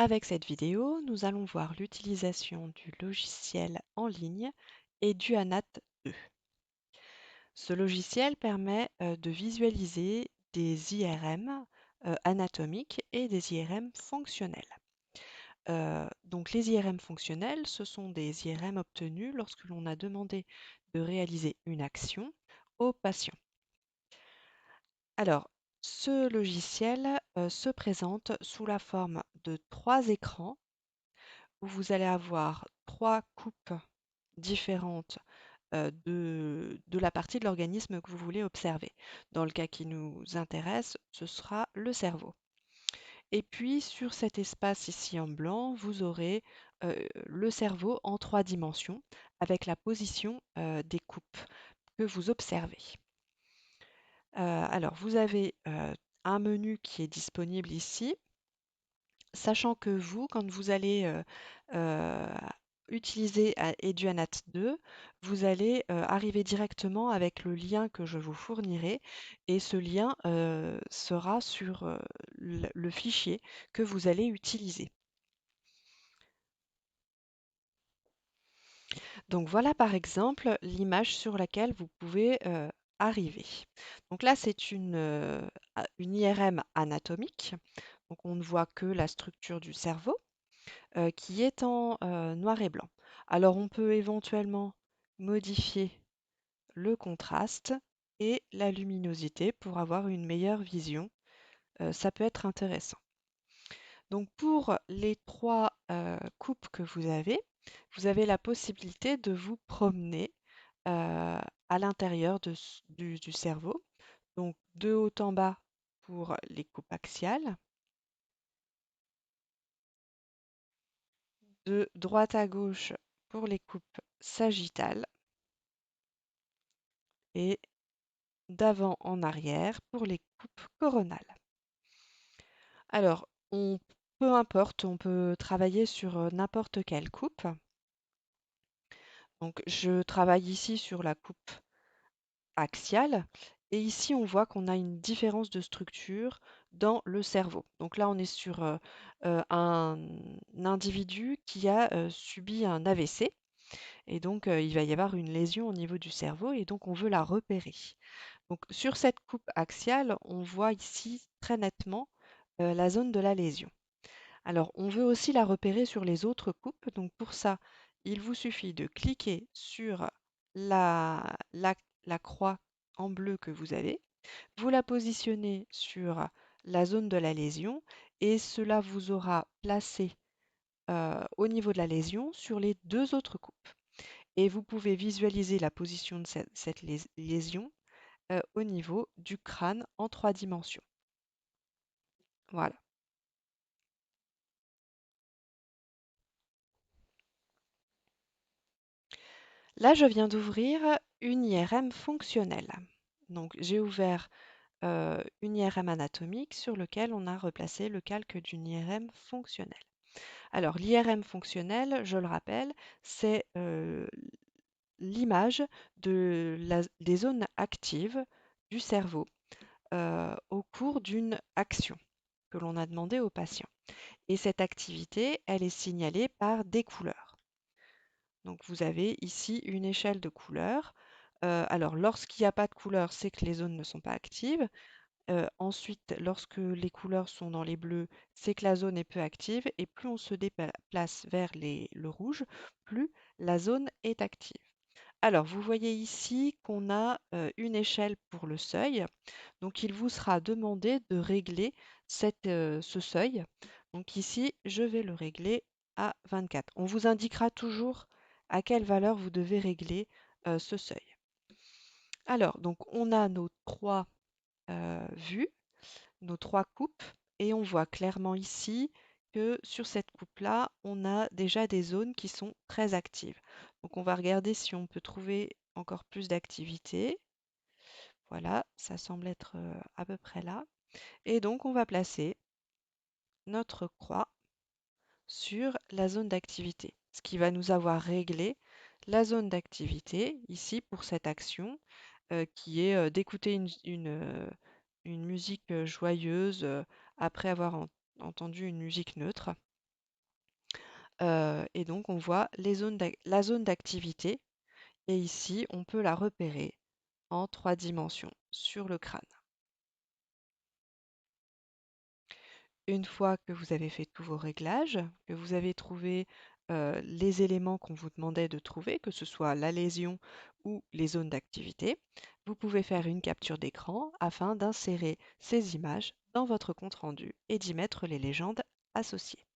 Avec cette vidéo, nous allons voir l'utilisation du logiciel en ligne et du ANAT 2. Ce logiciel permet de visualiser des IRM anatomiques et des IRM fonctionnels. Donc les IRM fonctionnels, ce sont des IRM obtenus lorsque l'on a demandé de réaliser une action au patient. Alors, ce logiciel se présente sous la forme de 3 écrans où vous allez avoir 3 coupes différentes de la partie de l'organisme que vous voulez observer. Dans le cas qui nous intéresse, ce sera le cerveau. Et puis sur cet espace ici en blanc, vous aurez le cerveau en 3 dimensions avec la position des coupes que vous observez. Alors vous avez un menu qui est disponible ici, sachant que vous, quand vous allez utiliser Eduanat 2, vous allez arriver directement avec le lien que je vous fournirai et ce lien sera sur le fichier que vous allez utiliser. Donc voilà par exemple l'image sur laquelle vous pouvez arriver. Donc là c'est une IRM anatomique, donc on ne voit que la structure du cerveau qui est en noir et blanc. Alors on peut éventuellement modifier le contraste et la luminosité pour avoir une meilleure vision. Ça peut être intéressant. Donc pour les 3 coupes que vous avez la possibilité de vous promener à l'intérieur du cerveau. Donc de haut en bas pour les coupes axiales, de droite à gauche pour les coupes sagittales et d'avant en arrière pour les coupes coronales. Alors, peu importe, on peut travailler sur n'importe quelle coupe. Donc, je travaille ici sur la coupe axiale et ici, on voit qu'on a une différence de structure dans le cerveau. Donc là, on est sur un individu qui a subi un AVC et donc il va y avoir une lésion au niveau du cerveau et donc on veut la repérer. Donc sur cette coupe axiale, on voit ici très nettement la zone de la lésion. Alors on veut aussi la repérer sur les autres coupes. Donc pour ça, il vous suffit de cliquer sur la, la, la croix en bleu que vous avez. Vous la positionnez sur la zone de la lésion et cela vous aura placé au niveau de la lésion sur les 2 autres coupes. Et vous pouvez visualiser la position de cette lésion au niveau du crâne en 3 dimensions. Voilà. Là, je viens d'ouvrir une IRM fonctionnelle. Donc, j'ai ouvert une IRM anatomique sur lequel on a replacé le calque d'une IRM fonctionnelle. Alors, l'IRM fonctionnelle, je le rappelle, c'est l'image des zones actives du cerveau au cours d'une action que l'on a demandé au patient. Et cette activité, elle est signalée par des couleurs. Donc vous avez ici une échelle de couleurs. Alors lorsqu'il n'y a pas de couleurs, c'est que les zones ne sont pas actives. Ensuite, lorsque les couleurs sont dans les bleus, c'est que la zone est peu active. Et plus on se déplace vers le rouge, plus la zone est active. Alors, vous voyez ici qu'on a une échelle pour le seuil. Donc, il vous sera demandé de régler ce seuil. Donc ici, je vais le régler à 24. On vous indiquera toujours à quelle valeur vous devez régler ce seuil. Alors, donc on a nos 3 vues, nos 3 coupes, et on voit clairement ici que sur cette coupe-là, on a déjà des zones qui sont très actives. Donc on va regarder si on peut trouver encore plus d'activité. Voilà, ça semble être à peu près là. Et donc on va placer notre croix sur la zone d'activité, ce qui va nous avoir réglé la zone d'activité ici pour cette action qui est d'écouter une musique joyeuse après avoir entendu une musique neutre. Et donc on voit la zone d'activité et ici on peut la repérer en 3 dimensions sur le crâne. Une fois que vous avez fait tous vos réglages, que vous avez trouvé les éléments qu'on vous demandait de trouver, que ce soit la lésion ou les zones d'activité, vous pouvez faire une capture d'écran afin d'insérer ces images dans votre compte-rendu et d'y mettre les légendes associées.